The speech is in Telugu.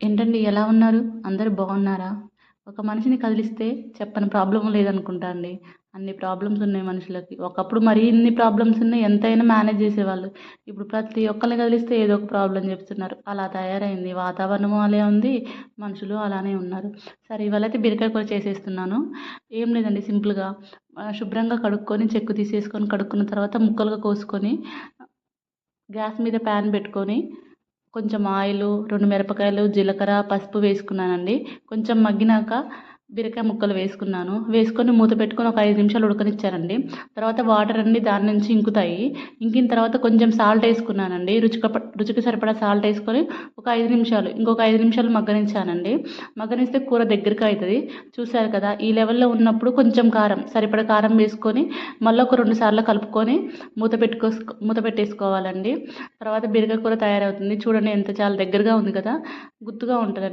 ఏంటండి ఎలా ఉన్నారు? అందరూ బాగున్నారా? ఒక మనిషిని కదిలిస్తే చెప్పని ప్రాబ్లమ్ లేదనుకుంటా అండి. అన్ని ప్రాబ్లమ్స్ ఉన్నాయి మనుషులకి. ఒకప్పుడు మరీ ఇన్ని ప్రాబ్లమ్స్ ఉన్నాయి ఎంతైనా మేనేజ్ చేసేవాళ్ళు. ఇప్పుడు ప్రతి ఒక్కళ్ళని కదిలిస్తే ఏదో ఒక ప్రాబ్లమ్ చెప్తున్నారు. అలా తయారైంది. వాతావరణము అలే ఉంది. మనుషులు అలానే ఉన్నారు. సరే ఇవాళైతే బీరకాయ కూర చేసేస్తున్నాను. ఏం లేదండి సింపుల్‌గా శుభ్రంగా కడుక్కొని చెక్కు తీసేసుకొని కడుక్కున్న తర్వాత ముక్కలుగా కోసుకొని గ్యాస్ మీద ప్యాన్ పెట్టుకొని కొంచెం ఆయిలు, 2 మిరపకాయలు, జీలకర్ర, పసుపు వేసుకున్నానండి. కొంచెం మగ్గినాక బీరకాయ ముక్కలు వేసుకున్నాను. వేసుకొని మూత పెట్టుకొని ఒక 5 నిమిషాలు ఉడకనిచ్చానండి. తర్వాత వాటర్ అన్నీ దాని నుంచి ఇంకుతాయి. ఇంకిన తర్వాత కొంచెం సాల్ట్ వేసుకున్నానండి. రుచికి సరిపడా సాల్ట్ వేసుకొని ఒక 5 నిమిషాలు ఇంకొక 5 నిమిషాలు మగ్గనిచ్చానండి. మగ్గనిస్తే కూర దగ్గరికి అవుతుంది. చూశారు కదా! ఈ లెవెల్‌లో ఉన్నప్పుడు కొంచెం కారం, సరిపడా కారం వేసుకొని మళ్ళీ ఒక 2 సార్లు కలుపుకొని మూత పెట్టేసుకోవాలండి. తర్వాత బీరకాయ కూర తయారవుతుంది. చూడండి ఎంత చాలా దగ్గరగా ఉంది కదా! గుత్తుగా ఉంటది.